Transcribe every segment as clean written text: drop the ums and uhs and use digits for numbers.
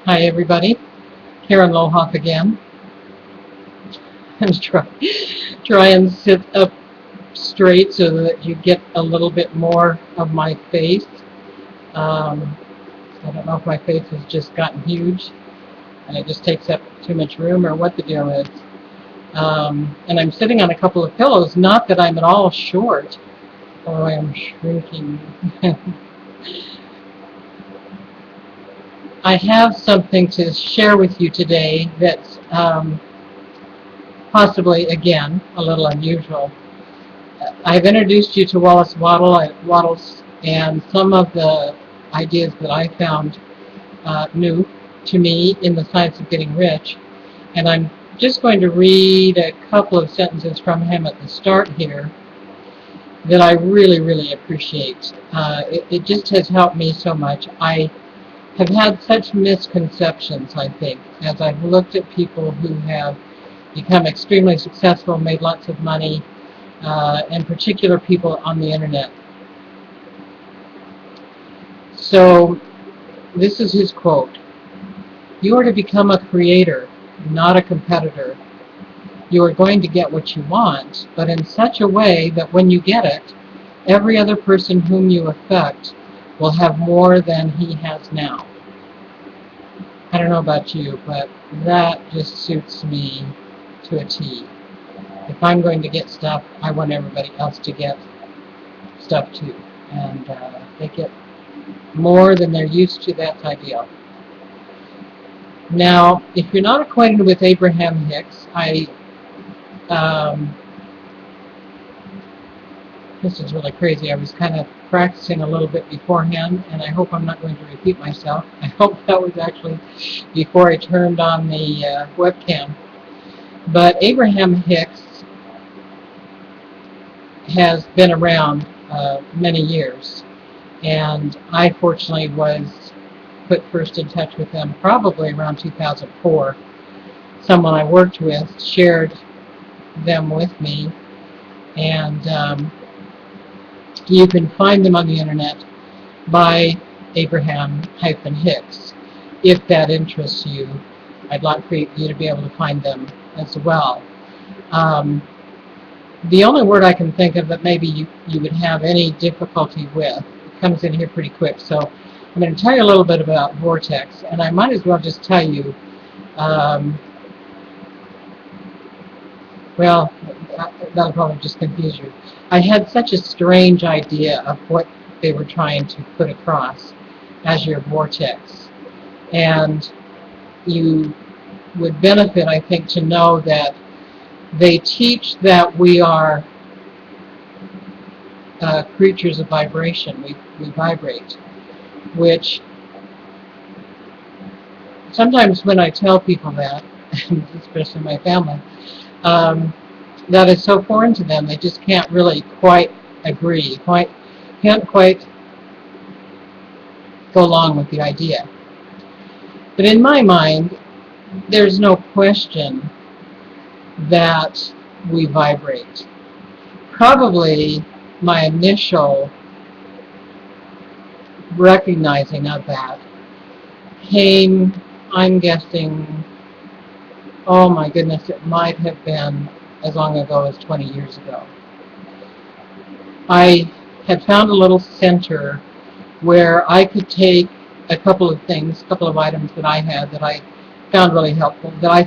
Hi everybody, Karen Lohoff again. I'm try and sit up straight so that you get a little bit more of my face. Um, I don't know if my face has just gotten huge and it just takes up too much room or what the deal is. And I'm sitting on a couple of pillows, not that I'm at all short. Oh, I am shrinking. I have something to share with you today that's possibly, again, a little unusual. I've introduced you to Wallace Wattles, and some of the ideas that I found new to me in the Science of Getting Rich. And I'm just going to read a couple of sentences from him at the start here that I really, really appreciate. It just has helped me so much. I have had such misconceptions, I think, as I've looked at people who have become extremely successful, made lots of money, and particular people on the internet. So this is his quote: "You are to become a creator, not a competitor. You are going to get what you want, but in such a way that when you get it, every other person whom you affect will have more than he has now." I don't know about you, but that just suits me to a T. If I'm going to get stuff, I want everybody else to get stuff too. And they get more than they're used to, that's ideal. Now, if you're not acquainted with Abraham Hicks, this is really crazy. I was kind of practicing a little bit beforehand, and I hope I'm not going to repeat myself. I hope that was actually before I turned on the webcam. But Abraham Hicks has been around many years, and I fortunately was put first in touch with him probably around 2004. Someone I worked with shared them with me, and you can find them on the internet by Abraham-Hicks. If that interests you, I'd like for you to be able to find them as well. The only word I can think of that maybe you would have any difficulty with, it comes in here pretty quick, so I'm going to tell you a little bit about Vortex, and I might as well just tell you, well, that'll probably just confuse you. I had such a strange idea of what they were trying to put across as your vortex, and you would benefit, I think, to know that they teach that we are creatures of vibration. We vibrate, which sometimes when I tell people that, especially my family, that is so foreign to them, they just can't really quite agree, can't quite go along with the idea. But in my mind, there's no question that we vibrate. Probably my initial recognizing of that came, I'm guessing, oh my goodness, it might have been as long ago as 20 years ago. I had found a little center where I could take a couple of things, a couple of items that I had that I found really helpful, that I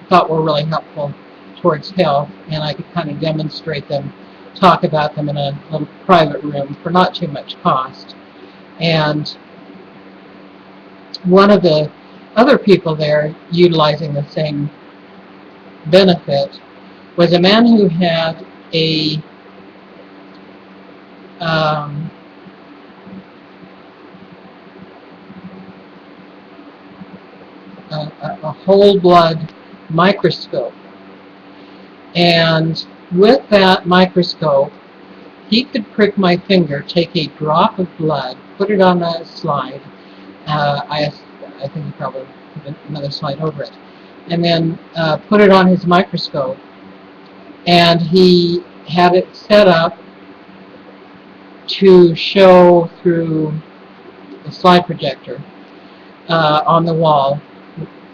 thought were really helpful towards health, and I could kind of demonstrate them, talk about them in a little private room for not too much cost. And one of the other people there utilizing the same benefit was a man who had a whole blood microscope, and with that microscope he could prick my finger, take a drop of blood, put it on a slide, I think he probably put another slide over it, and then put it on his microscope, and he had it set up to show through the slide projector on the wall,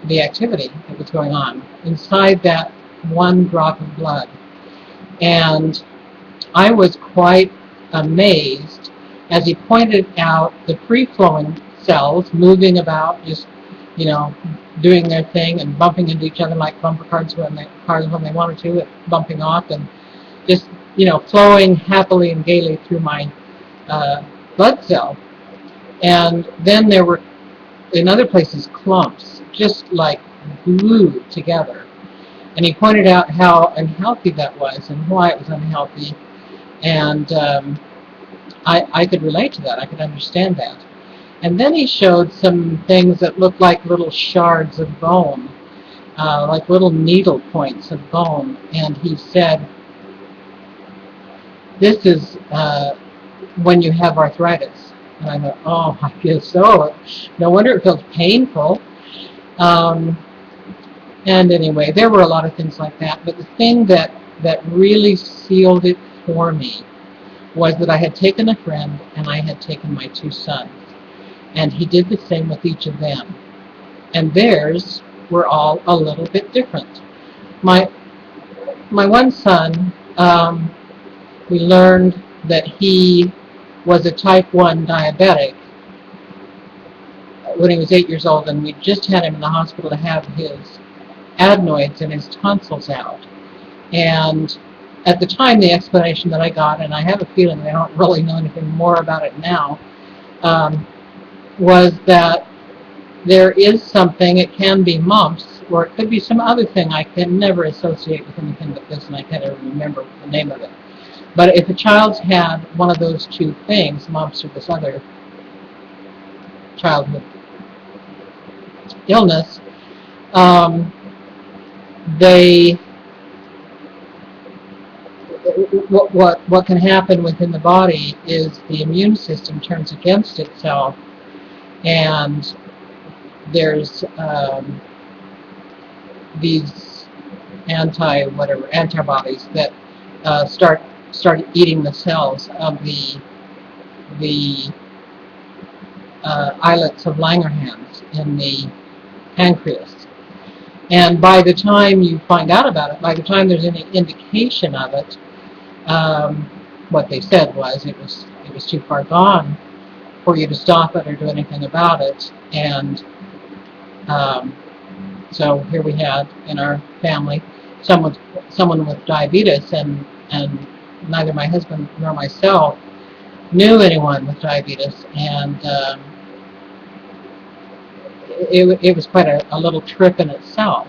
the activity that was going on inside that one drop of blood. And I was quite amazed as he pointed out the free-flowing cells moving about, just, doing their thing and bumping into each other like bumper cars when they wanted to, bumping off and just, flowing happily and gaily through my blood cell. And then there were, in other places, clumps, just like glued together. And he pointed out how unhealthy that was and why it was unhealthy. And I could relate to that. I could understand that. And then he showed some things that looked like little shards of bone, like little needle points of bone. And he said, this is when you have arthritis. And I thought, oh, I guess so. No wonder it feels painful. And anyway, there were a lot of things like that. But the thing that really sealed it for me was that I had taken a friend and I had taken my 2 sons. And he did the same with each of them. And theirs were all a little bit different. My one son, we learned that he was a type 1 diabetic when he was 8 years old, and we just had him in the hospital to have his adenoids and his tonsils out. And at the time, the explanation that I got, and I have a feeling I don't really know anything more about it now, was that there is something, it can be mumps, or it could be some other thing I can never associate with anything but this, and I can't even remember the name of it. But if a child's had one of those 2 things, mumps or this other childhood illness, what can happen within the body is the immune system turns against itself, and there's these antibodies that start eating the cells of the islets of Langerhans in the pancreas. And by the time you find out about it, by the time there's any indication of it, what they said was it was too far gone for you to stop it or do anything about it. And so here we had in our family someone with diabetes, and neither my husband nor myself knew anyone with diabetes, and it was quite a little trip in itself.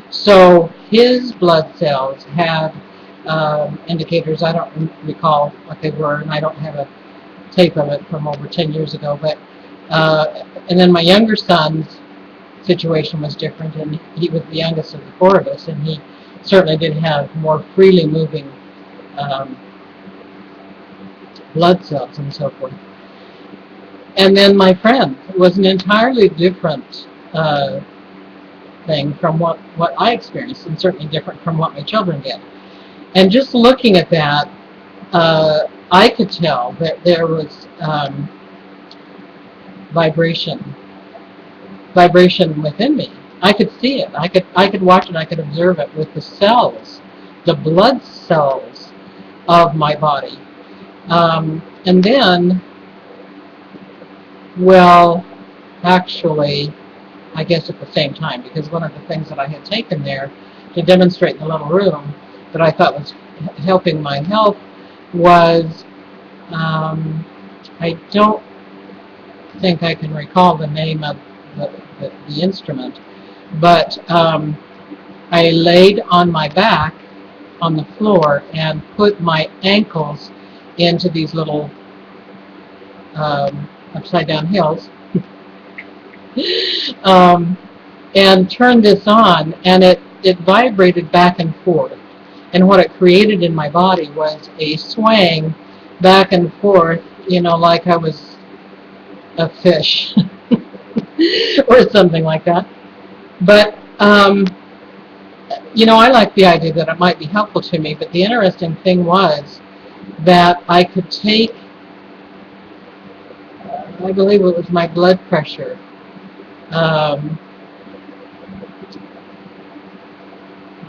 So his blood cells had indicators. I don't recall what they were, and I don't have a tape of it from over 10 years ago. But and then my younger son's situation was different, and he was the youngest of the 4 of us, and he certainly did have more freely moving blood cells and so forth. And then my friend was an entirely different thing from what I experienced, and certainly different from what my children did. And just looking at that, I could tell that there was vibration within me. I could see it. I could watch it. I could observe it with the cells, the blood cells of my body. And then, well, actually, I guess at the same time, because one of the things that I had taken there to demonstrate in the little room that I thought was helping my health was, I don't think I can recall the name of the instrument, but I laid on my back on the floor and put my ankles into these little upside down hills and turned this on, and it vibrated back and forth, and what it created in my body was a swaying back and forth, like I was a fish or something like that. But I like the idea that it might be helpful to me, but the interesting thing was that I could take, I believe it was my blood pressure, Um,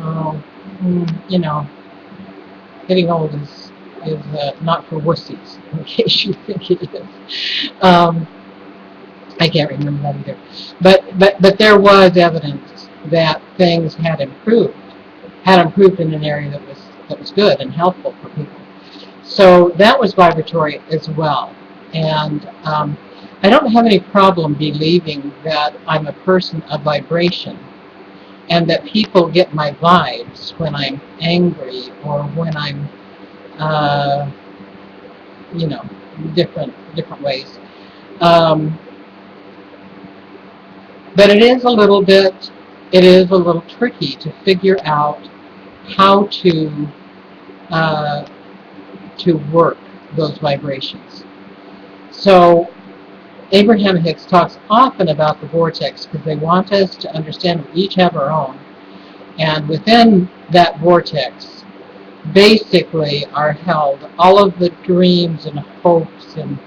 oh, you know, getting old is not for wussies, in case you think it is. I can't remember that either. But there was evidence that things had improved in an area that was good and helpful for people. So that was vibratory as well. And I don't have any problem believing that I'm a person of vibration and that people get my vibes when I'm angry or when I'm, uh, you know, different ways. Um, but it is a little tricky to figure out how uh, to work those vibrations. So Abraham Hicks talks often about the vortex because they want us to understand we each have our own. And within that vortex, basically are held all of the dreams and hopes and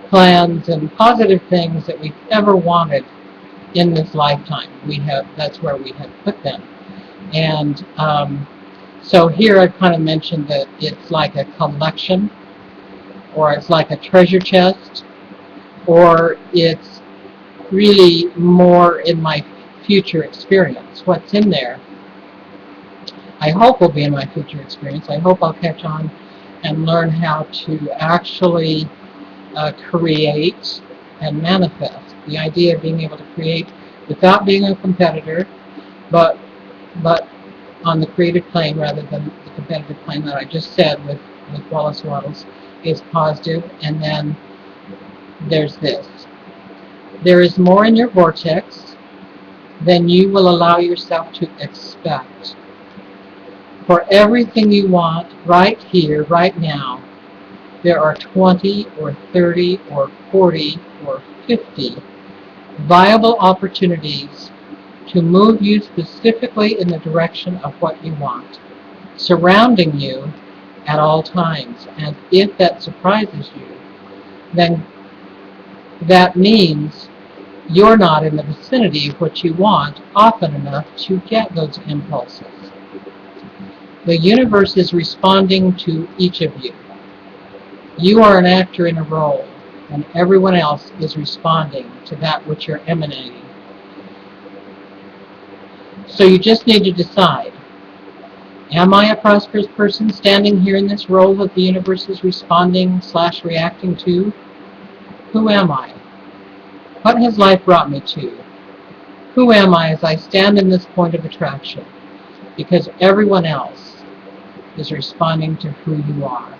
plans and positive things that we've ever wanted in this lifetime. That's where we have put them. And so here I've kind of mentioned that it's like a collection, or it's like a treasure chest, or it's really more in my future experience. What's in there, I hope will be in my future experience. I hope I'll catch on and learn how to actually create and manifest. The idea of being able to create without being a competitor, but on the creative plane rather than the competitive plane that I just said with Wallace Wattles is positive. And then there's this. There is more in your vortex than you will allow yourself to expect. For everything you want right here, right now, there are 20 or 30 or 40 or 50 viable opportunities to move you specifically in the direction of what you want, surrounding you at all times. And if that surprises you, then that means you're not in the vicinity of what you want often enough to get those impulses. The universe is responding to each of you. You are an actor in a role, and everyone else is responding to that which you're emanating. So you just need to decide, am I a prosperous person standing here in this role that the universe is responding/reacting to? Who am I? What has life brought me to? Who am I as I stand in this point of attraction? Because everyone else is responding to who you are.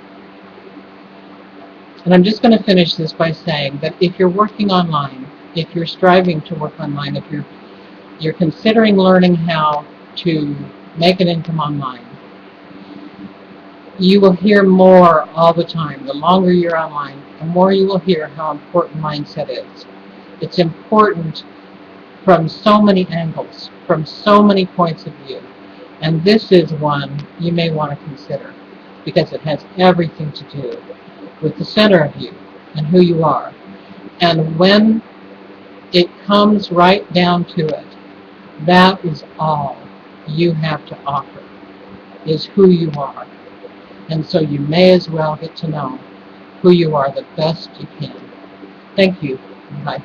And I'm just going to finish this by saying that if you're working online, if you're striving to work online, if you're considering learning how to make an income online, you will hear more all the time. The longer you're online, the more you will hear how important mindset is. It's important from so many angles, from so many points of view. And this is one you may want to consider because it has everything to do with the center of you and who you are. And when it comes right down to it, that is all you have to offer, is who you are. And so you may as well get to know who you are the best you can. Thank you. Bye.